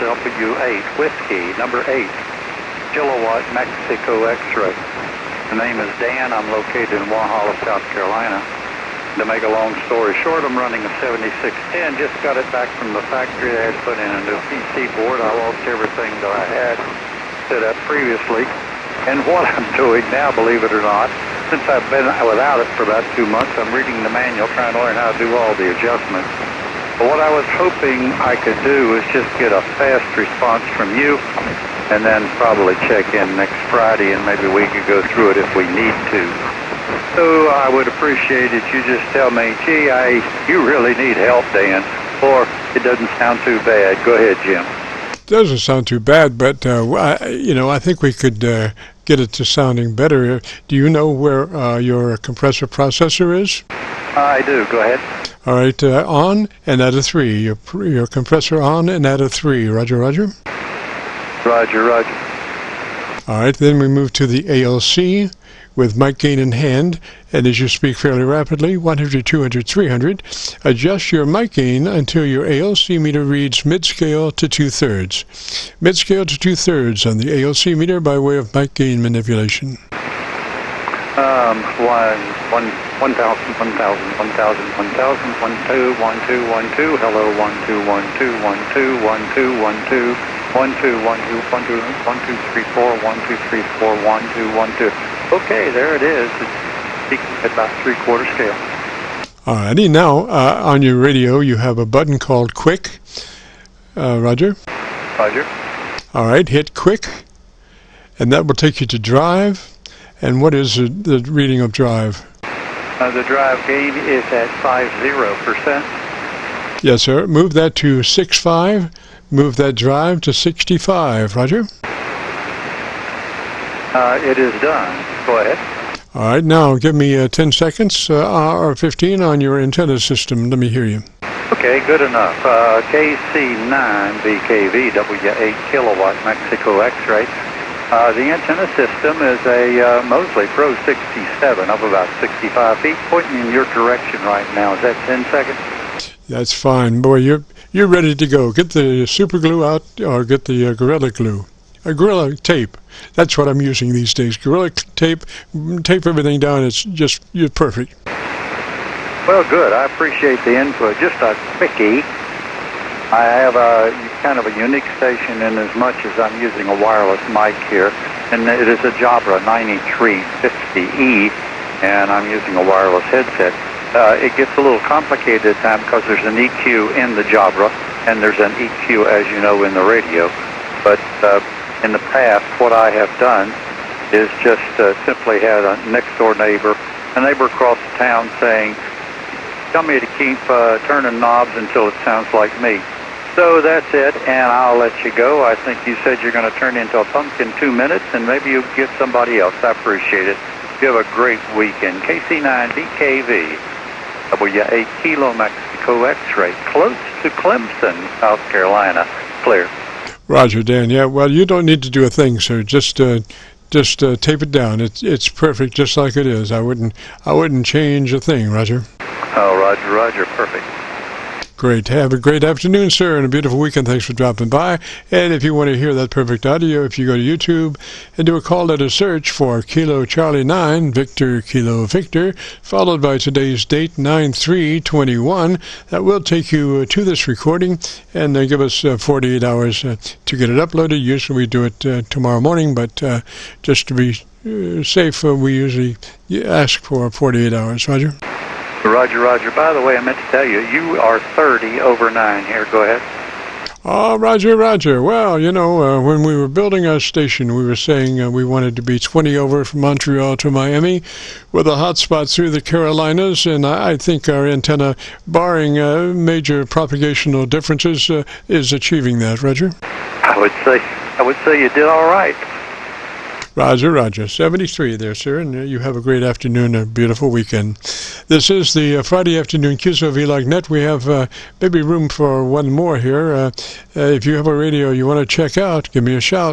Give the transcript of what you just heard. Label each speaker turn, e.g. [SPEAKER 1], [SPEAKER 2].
[SPEAKER 1] DAN-W8 whiskey, number 8, kilowatt Mexico X-ray. The name is Dan. I'm located in Walhalla, South Carolina. To make a long story short, I'm running a 7610. Just got it back from the factory. I had put in a new PC board. I lost everything that I had set up previously. And what I'm doing now, believe it or not, since I've been without it for about 2 months, I'm reading the manual, trying to learn how to do all the adjustments. But what I was hoping I could do is just get a fast response from you, and then probably check in next Friday, and maybe we could go through it if we need to. So I would appreciate it. You just tell me, gee, you really need help, Dan, or it doesn't sound too bad. Go ahead, Jim.
[SPEAKER 2] Doesn't sound too bad, but I think we could get it to sounding better. Do you know where your compressor processor is?
[SPEAKER 1] I do. Go ahead.
[SPEAKER 2] All right, on and add a 3. Your compressor on and add a 3. Roger, roger.
[SPEAKER 1] Roger, roger.
[SPEAKER 2] All right, then we move to the ALC with mic gain in hand, and as you speak fairly rapidly, 100, 200, 300, adjust your mic gain until your ALC meter reads mid-scale to 2/3. Mid-scale to 2/3 on the ALC meter by way of mic gain manipulation. 1,000, 1,000, 1,000, 1,000, 1, 2, 1, 2, 1, 2, hello, 1, 2, 1, 2, 1, 2, 1, 2, 1, 2, 1, 2, 1, 2, 1, 2, 1, 2, 3, 4, 1, 2, 3, 4, 1, 2, 1, 2. Okay, there it is. It's at about 3/4 scale. Alrighty, now on your radio you have a button called Quick. Roger?
[SPEAKER 1] Roger.
[SPEAKER 2] Alright, hit Quick, and that will take you to Drive. And what is the reading of Drive?
[SPEAKER 1] The drive gain is at 50%.
[SPEAKER 2] Yes, sir. Move that to 65. Move that drive to 65. Roger?
[SPEAKER 1] It is done. Go ahead.
[SPEAKER 2] All right, now give me 10 seconds or 15 on your antenna system. Let me hear you.
[SPEAKER 1] Okay, good enough. KC9VKV, W8 kilowatt Mexico X-ray. The antenna system is a Mosley Pro 67 of about 65 feet, pointing in your direction right now. Is that 10 seconds?
[SPEAKER 2] That's fine. Boy, you're ready to go. Get the super glue out or get the Gorilla Glue. Gorilla Tape. That's what I'm using these days. Gorilla Tape. Tape everything down. You're perfect.
[SPEAKER 1] Well, good. I appreciate the input. Just a quickie. I have a kind of a unique station in as much as I'm using a wireless mic here, and it is a Jabra 9350E, and I'm using a wireless headset. It gets a little complicated at times because there's an EQ in the Jabra, and there's an EQ, as you know, in the radio. But in the past, what I have done is just simply had a next-door neighbor, a neighbor across the town saying, tell me to keep turning knobs until it sounds like me. So that's it, and I'll let you go. I think you said you're going to turn into a punk in 2 minutes, and maybe you'll get somebody else. I appreciate it. You have a great weekend. KC9VKV, W8 Kilo Mexico X-ray, close to Clemson, South Carolina. Clear.
[SPEAKER 2] Roger, Dan. Yeah, well, you don't need to do a thing, sir. Just tape it down. It's perfect, just like it is. I wouldn't change a thing, Roger.
[SPEAKER 1] Oh, Roger, Roger, perfect.
[SPEAKER 2] Great. Have a great afternoon, sir, and a beautiful weekend. Thanks for dropping by. And if you want to hear that perfect audio, if you go to YouTube and do a call letter search for Kilo Charlie 9, Victor Kilo Victor, followed by today's date, 9/3/21, that will take you to this recording and give us 48 hours to get it uploaded. Usually we do it tomorrow morning, but just to be safe, we usually ask for 48 hours. Roger?
[SPEAKER 1] Roger, Roger. By the way, I meant to tell you, you are 30 over 9 here. Go ahead.
[SPEAKER 2] Oh, Roger, Roger. Well, you know, when we were building our station, we were saying we wanted to be 20 over from Montreal to Miami with a hot spot through the Carolinas, and I think our antenna, barring major propagational differences, is achieving that. Roger?
[SPEAKER 1] I would say you did all right.
[SPEAKER 2] Roger, Roger. 73 there, sir, and you have a great afternoon, a beautiful weekend. This is the Friday afternoon Qso-Vlog net. We have maybe room for one more here. If you have a radio you want to check out, give me a shout.